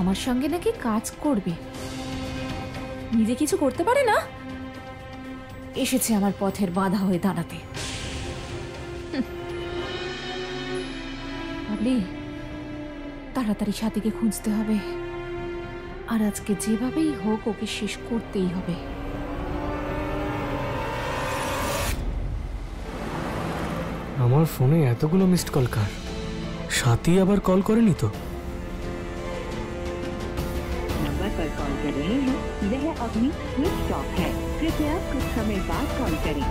আমার সঙ্গে নাকি কাজ করবে, নিজে কিছু করতে পারে না, এসেছে আমার পথের বাধা হয়ে দাঁড়াতে। ভাবলি তাড়াতাড়ি সাথীকে খুঁজতে হবে, আর আজকে যেভাবেই হোক ওকে শেষ করতেই হবে। আমার ফোনে এতগুলো মিসড কল কার? সাথী আবার কল করেনি তো? नंबर पर कॉल कर रहे हैं वह अभी स्विच ऑफ है, कृपया कुछ समय बाद कॉल करें।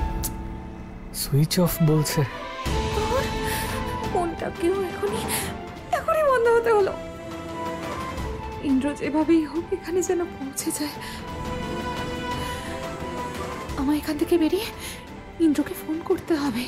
সুইচ অফ বলছে। ফোনটা কেউ এখনই বন্ধ হতে হলো। ইন্দ্র যেভাবেই হোক এখানে যেন পৌঁছে যায়। আমার এখান থেকে বেরিয়ে ইন্দ্রকে ফোন করতে হবে।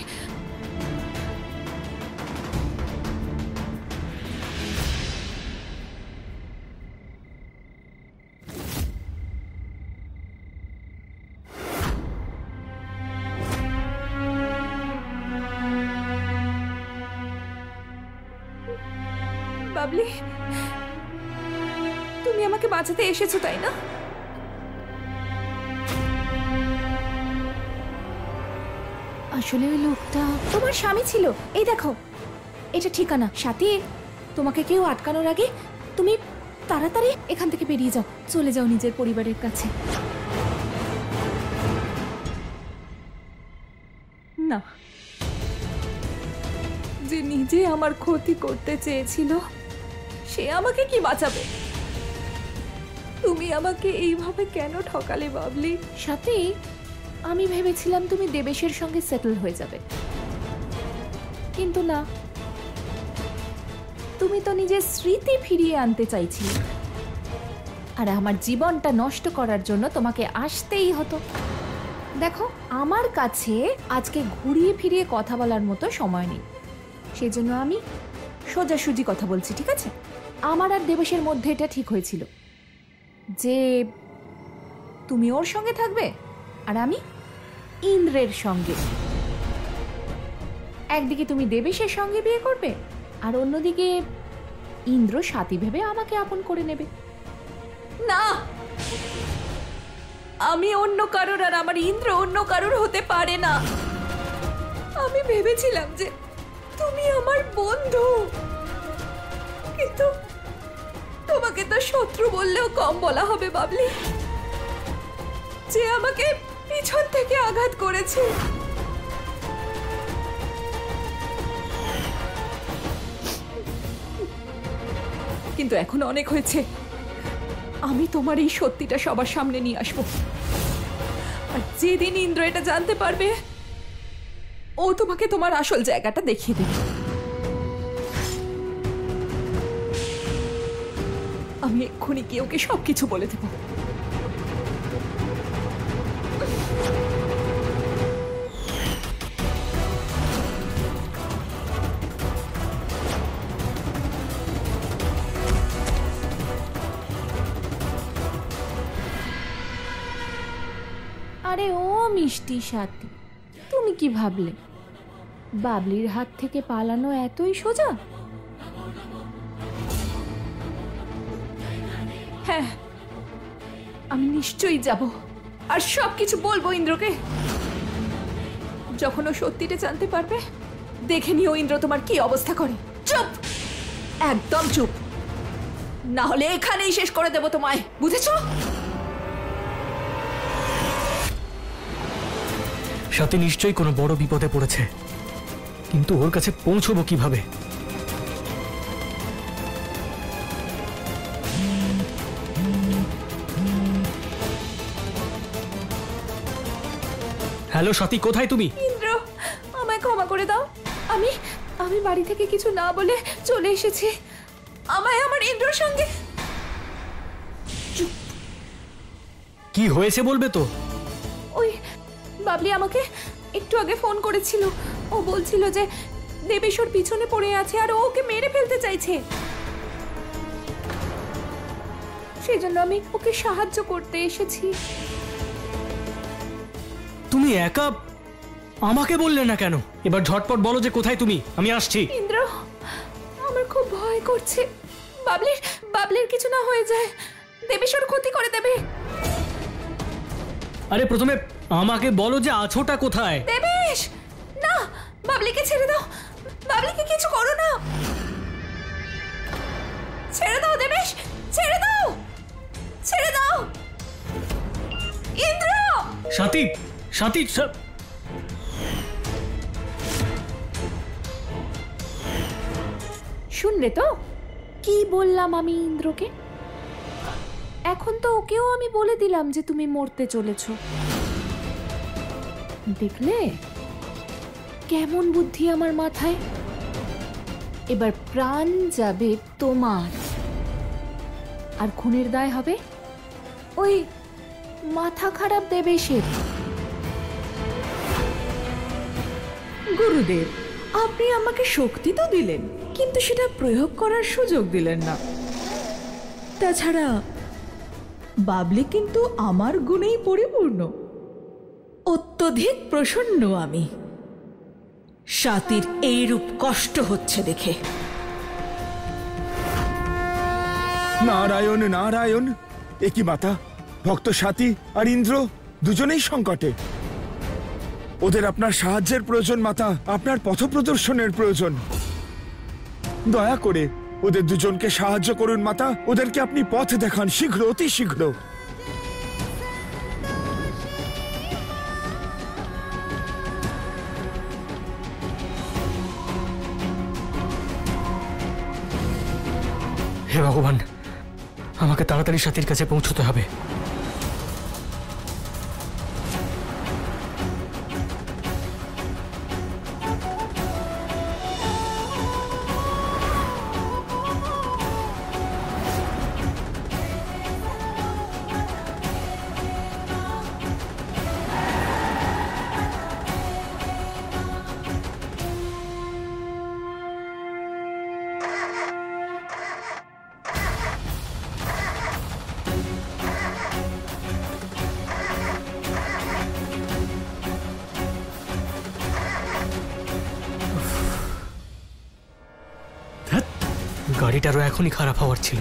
বাবলি, তুমি আমাকে বাঁচাতে এসেছো তাই না? আসলে ওই লোকটা তোমার স্বামী ছিল। এই দেখো এটা ঠিকানা। সাথী, তোমাকে কেউ আটকানোর আগে তুমি তাড়াতাড়ি এখান থেকে বেরিয়ে যাও, চলে যাও নিজের পরিবারের কাছে। না, যে নিজে আমার ক্ষতি করতে চেয়েছিল সে আমাকে কি বাঁচাবে? তুমি আমাকে এইভাবে কেন ঠকালে বাবলি? সাথে আমি ভেবেছিলাম তুমি দেবেশের সঙ্গে সেটেল হয়ে যাবে, কিন্তু না, তুমি তো নিজের স্মৃতি ফিরিয়ে আনতে চাইছিলে, আর আমার জীবনটা নষ্ট করার জন্য তোমাকে আসতেই হতো। দেখো, আমার কাছে আজকে ঘুরিয়ে ফিরিয়ে কথা বলার মতো সময় নেই, সেজন্য আমি সোজাসুজি কথা বলছি, ঠিক আছে? আমার আর দেবেশের মধ্যে এটা ঠিক হয়েছিল যে তুমি ওর সঙ্গে থাকবে আর আমি ইন্দ্রের সঙ্গে। একদিকে তুমি দেবেশের সঙ্গে বিয়ে করবে আর অন্যদিকে ইন্দ্র সাথী ভেবে আমাকে আপন করে নেবে। না, আমি অন্য কারোর আর আমার ইন্দ্র অন্য কারোর হতে পারে না। আমি ভেবেছিলাম যে তুমি আমার বন্ধু, কিন্তু তোমাকে তো শত্রু বললেও কম বলা হবে বাবলি, যে আমাকে পিছন থেকে আঘাত করেছে। কিন্তু এখন অনেক হয়েছে, আমি তোমার এই সত্যিটা সবার সামনে নিয়ে আসবো, আর যেদিন ইন্দ্র এটা জানতে পারবে ও তোমাকে তোমার আসল জায়গাটা দেখিয়ে দেবে। আমি এক্ষুনি গিয়ে ওকে সবকিছু বলে দেব। আরে ও মিষ্টি সাথী, তুমি কি ভাবলে বাবলির হাত থেকে পালানো এতই সোজা? হ্যাঁ, আমি নিশ্চয়ই যাব আর সবকিছু বলবো ইন্দ্রকে। যখন ও সত্যিটা জানতে পারবে, দেখে নিও ইন্দ্র তোমার কি অবস্থা করে। চুপ, একদম চুপ, না হলে এখানেই শেষ করে দেব তোমায়, বুঝেছো? সাথী নিশ্চয়ই কোনো বড় বিপদে পড়েছে, কিন্তু ওর কাছে পৌঁছবো কিভাবে? হ্যালো সাথী, কোথায় তুমি? ইন্দ্র, আমায় ক্ষমা করে দাও। আমি আমি বাড়ি থেকে কিছু না বলে চলে এসেছি। আমায় আমার ইন্দ্রর সঙ্গে। কি হয়েছে বলবে তো? ওই বাবলি আমাকে একটু আগে ফোন করেছিল, ও বলছিল যে দেবেশ ওর পিছনে পড়ে আছে আর ওকে মেরে ফেলতে চাইছে, সেজন্য আমি ওকে সাহায্য করতে এসেছি। তুমি একা আমাকে বললে না কেন? এবার ঝটপট বলো যে কোথায় তুমি, আমি আসছি। ইন্দ্র, আমার খুব ভয় করছে, বাবলির বাবলির কিছু না হয়ে যায়, দেবেশ ওর ক্ষতি করে দেবে। আরে প্রথমে আমাকে বলো যে আছোটা কোথায়। দেবেশ না, বাবলিকে ছেড়ে দাও, বাবলিকে কিছু করো না, ছেড়ে দাও দেবেশ, ছেড়ে দাও, ছেড়ে দাও। ইন্দ্র! সাথী, সাথী, শুনলে তো কি বললাম আমি ইন্দ্রকে? এখন তো ওকেও আমি বলে দিলাম যে তুমি মরতে চলেছ। দেখলে কেমন বুদ্ধি আমার মাথায়। এবার প্রাণ যাবে তোমার, আর খুনের দায় হবে ওই মাথা খারাপ দেবেশের। গুরুদেব, আপনি আমাকে শক্তি তো দিলেন, কিন্তু সেটা প্রয়োগ করার সুযোগ দিলেন না। তাছাড়া বাবলি কিন্তু আমার গুণেই পরিপূর্ণ। অত্যধিক প্রসন্ন আমি। স্বাতীর এইরূপ কষ্ট হচ্ছে দেখে। নারায়ণ নারায়ণ, একই মাতা, ভক্ত স্বাতী আর ইন্দ্র দুজনেই সংকটে। ওদের আপনার সাহায্যের প্রয়োজন মাতা, আপনার পথপ্রদর্শনের প্রয়োজন। দয়া করে ওদের দুজনকে সাহায্য করুন মাতা, ওদেরকে আপনি পথ দেখান শীঘ্র, অতি শীঘ্র। হে ভগবান, আমাকে তাড়াতাড়ি সাথীর কাছে পৌঁছতে হবে। গাড়িটারও এখনই খারাপ হওয়ার ছিল।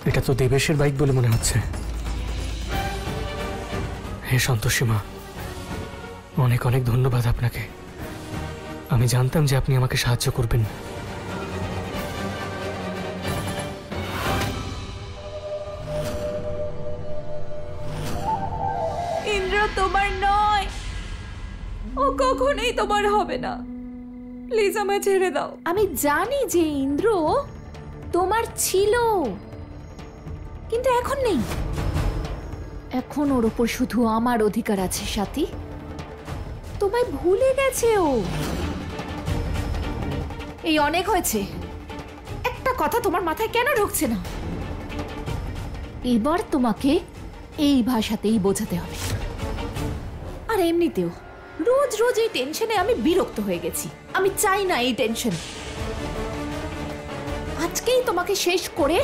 এটা তো দেবেশের বাইক বলে মনে হচ্ছে। হে সন্তোষী মা, অনেক অনেক ধন্যবাদ আপনাকে। আমি জানতাম যে আপনি আমাকে সাহায্য করবেন। ইন্দ্র তোমার নয়, ও কখনোই তোমার হবে না। প্লিজ আমায় ছেড়ে দাও। আমি জানি যে ইন্দ্র তোমার ছিল, কিন্তু এখন নেই। এখন ওর ওপর শুধু আমার অধিকার আছে সাথী। তোমায় ভুলে গেছে ও। এই অনেক হয়েছে। একটা কথা তোমার মাথায় কেন ঢুকছে না? এবার তোমাকে এই ভাষাতেই বোঝাতে হবে। আর এমনিতেও রোজ রোজ এই টেনশনে আমি বিরক্ত হয়ে গেছি। আমি চাই না এই টেনশন। আজকেই তোমাকে শেষ করে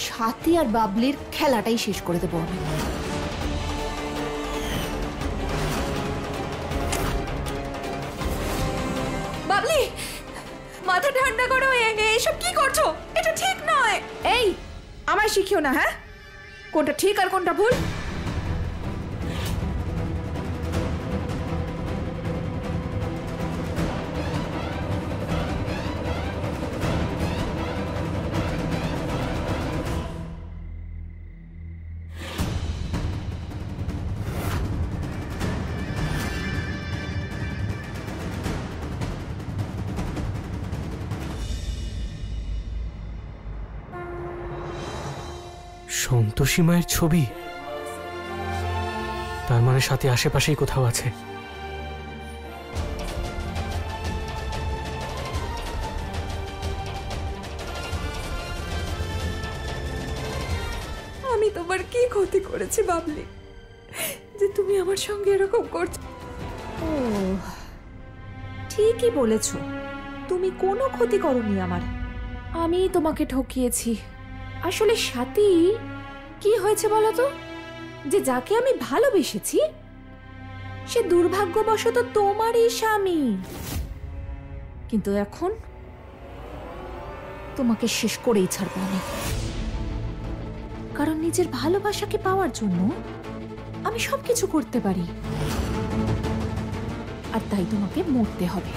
সাথী আর বাবলির খেলাটাই শেষ করে দেবো আমি। বাবলি, মাথা ঠান্ডা করো। এসব কি করছো? এটা ঠিক নয়। এই, আমায় শিখিও না। হ্যাঁ, কোনটা ঠিক আর কোনটা ভুল। সন্তোষী মায়ের ছবি, তার মানে সাথে আশেপাশেই কোথাও আছে। আমি তোমার কি ক্ষতি করেছি বাবলি, যে তুমি আমার সঙ্গে এরকম করছো? ও, ঠিকই বলেছো, তুমি কোনো ক্ষতি করোনি আমার। আমি তোমাকে ঠকিয়েছি। আসলে সাথী, কি হয়েছে বলো তো, যে যাকে আমি ভালোবেসেছি সে দুর্ভাগ্যবশত তোমারই স্বামী। কিন্তু এখন তোমাকে শেষ করেই ছাড়বো আমি, কারণ নিজের ভালোবাসাকে পাওয়ার জন্য আমি সবকিছু করতে পারি, আর তাই তোমাকে মরতে হবে।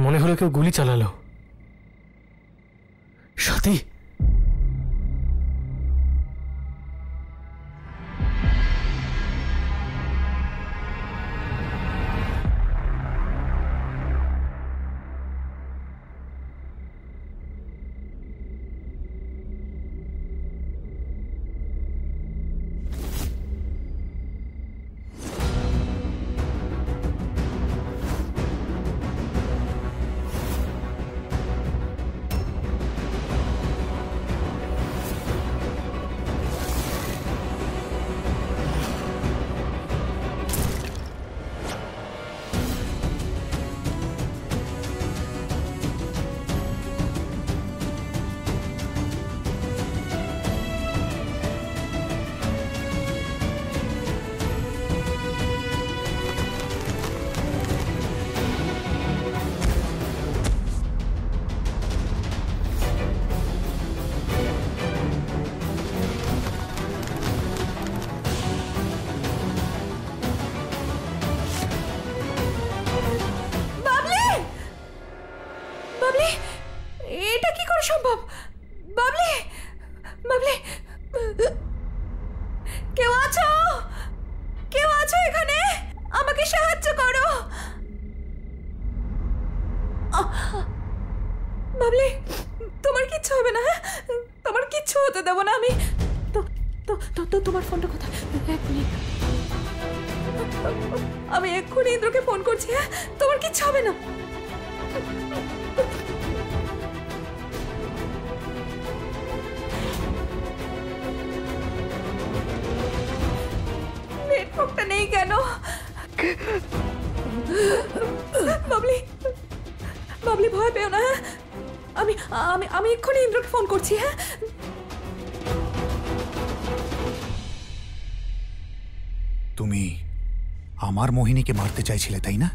মনে হলো কেউ গুলি চালালো। সাথী, বাবলি, এটা কি করে সম্ভব? বাবলি, বাবলি, কেউ আছো? কেউ আছো এখানে? আমাকে সাহায্য করো। বাবলি, তোমার কিচ্ছু হবে না, হ্যাঁ? তোমার কিচ্ছু হতে দেবো না আমি। তো তোমার ফোনটা কোথায়? এক মিনিট, আমি এক্ষুনি ইন্দ্রকে ফোন করছি। হ্যাঁ, তোমার কিচ্ছু হবে না। নেটওয়ার্কটা নেই কেন? বাবলি, বাবলি, ভয় পেও না। হ্যাঁ, আমি আমি আমি এক্ষুনি ইন্দ্রকে ফোন করছি। হ্যাঁ, তুমি আমার মোহিনীকে মারতে চাইছিলে, তাই না?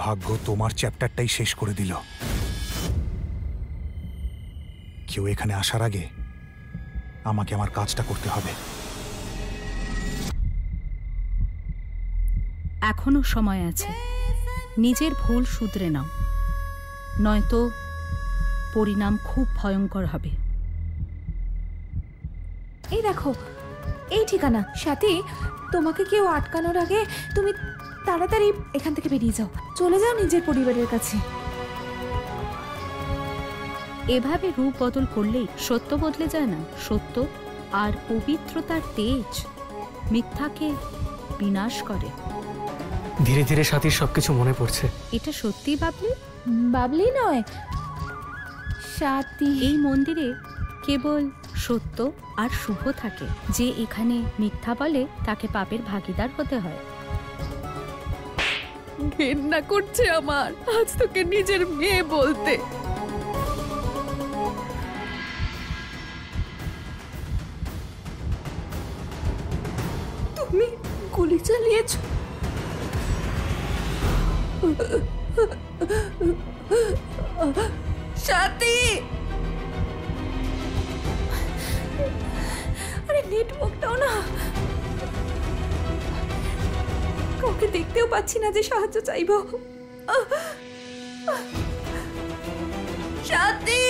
ভাগ্য তোমার চ্যাপ্টারটাই শেষ করে দিল। কেউ এখানে আসার আগে আমাকে আমার কাজটা করতে হবে। এখনো সময় আছে, নিজের ভুল শুধরে নাও, নয়তো পরিণাম খুব ভয়ঙ্কর হবে। এই দেখো, এই ঠিকানা। সাথী, তোমাকে কেউ আটকানোর আগে তুমি তাড়াতাড়ি এখান থেকে বেরিয়ে যাও, চলে যাও নিজের পরিবারের কাছে। এভাবে রূপ বদল করলেই সত্য বদলে যায় না। সত্য আর পবিত্রতার তেজ মিথ্যাকে বিনাশ করে। ধীরে ধীরে সাথীর সবকিছু মনে পড়ছে। এটা সত্যি বাবলি? বাবলি নয়, সাথী। এই মন্দিরে কেবল সত্য আর শুভ থাকে। যে এখানে মিথ্যা বলে তাকে পাপের ভাগীদার হতে হয়। ঘেন্না করছে আমার আজ তোকে নিজের মেয়ে বলতে। তুমি গুলি চালিয়েছ? সাথী, আরে নেটওয়ার্কটাও না, কাউকে দেখতেও পাচ্ছি না যে সাহায্য চাইবো। সাথী,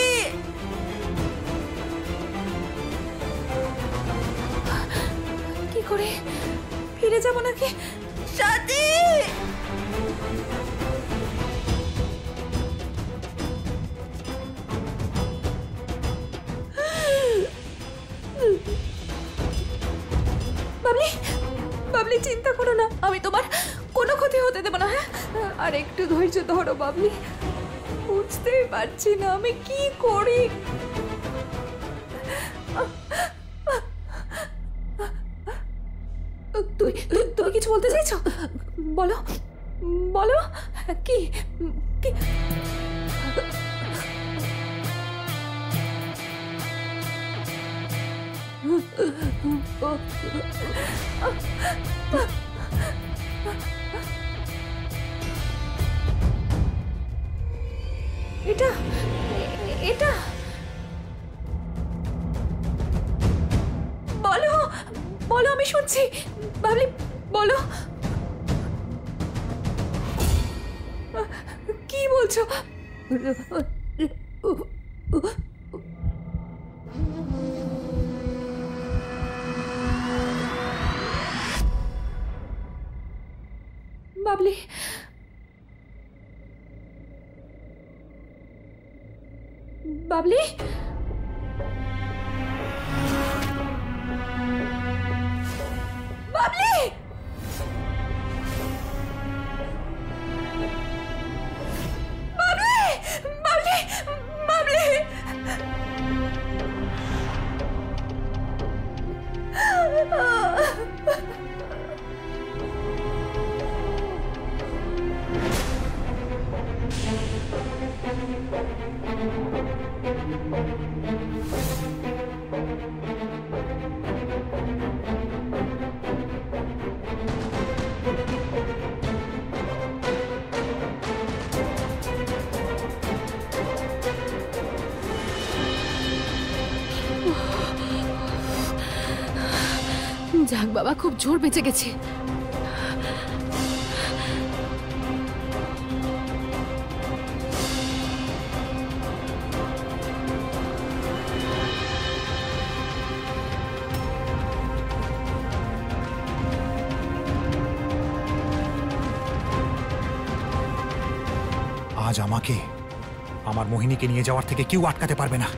করে ফিরে যাব নাকি? সাথী! বাবলি, বাবলি চিন্তা করো না, আমি তোমার কোনো ক্ষতি হতে দেব না। হ্যাঁ, আর একটু ধৈর্য ধরো বাবলি। বুঝতেই পারছি না আমি কি করি। তুমি কিছু বলতে চাইছো? বলো বলো, কি কি? এটা এটা বলো বলো, আমি শুনছি। বাবলি বলো, কি বলছো? বাবলি, বাবলি, বাবলি, বাবলি, বাবলি, বাবলি। যাক বাবা, খুব জোর বেঁচে গেছে। আজ আমাকে আমার মোহিনীকে নিয়ে যাওয়ার থেকে কেউ আটকাতে পারবে না।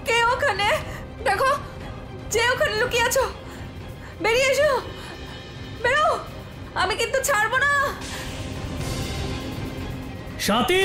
কে ওখানে? দেখো, যে ওখানে লুকিয়ে আছো, বেরিয়ে এসো, বেরো, আমি কিন্তু ছাড়বো না। সাথী!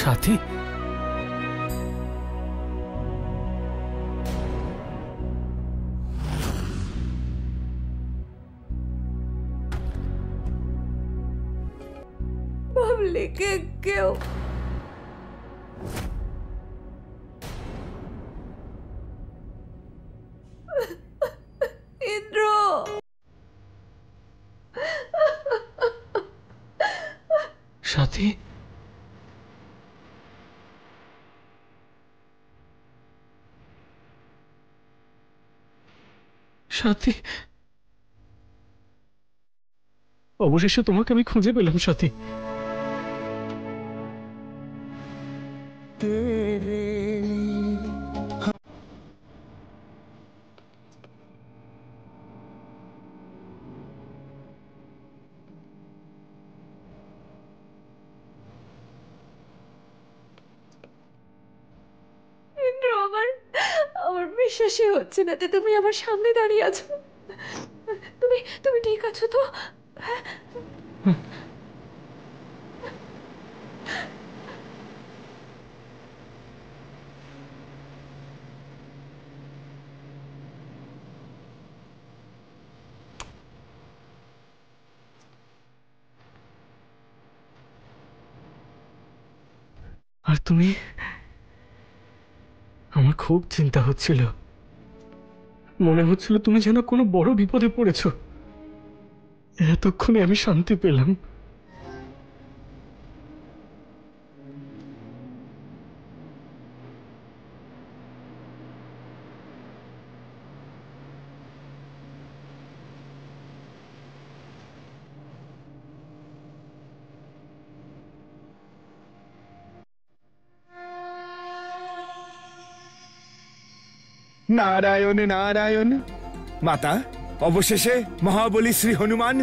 সাথী, বাবলিকে কেউ ইন্দ্র, সাথী, সাথী, অবশেষে তোমাকে আমি খুঁজে পেলাম সাথী। ইন্দ্র, আমার আমার বিশ্বাসই হচ্ছে না যে তুমি আমার সামনে দাঁড়িয়ে আছো। তুমি তুমি ঠিক আছো তো? আর তুমি, আমার খুব চিন্তা হচ্ছিল, মনে হচ্ছিল তুমি যেন কোনো বড় বিপদে পড়েছো। এতক্ষণে আমি শান্তি পেলাম। নারায়ণ নারায়ণ। মাতা, অবশেষে মহাবলী শ্রী হনুমান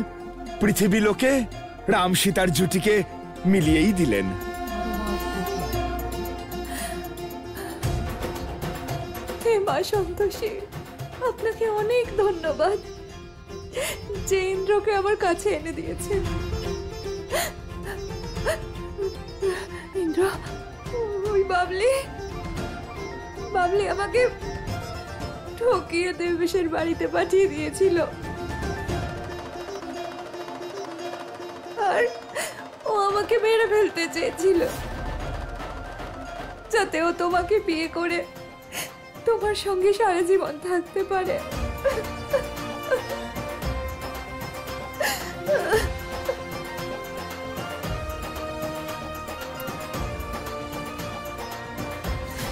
পৃথিবী লোকে রাম সীতার জুটিকে মিলিয়েই দিলেন। হে মা সন্তোষী, আপনাকে অনেক ধন্যবাদ যে ইন্দ্রকে আমার কাছে এনে দিয়েছেন। ইন্দ্র, ওই বাবলি আমাকে ঠকিয়ে দেবেশের বাড়িতে পাঠিয়ে দিয়েছিল, আর ও আমাকে মেরে ফেলতে চেয়েছিল যাতে ও তোমাকে বিয়ে করে তোমার সঙ্গে সারা জীবন থাকতে পারে।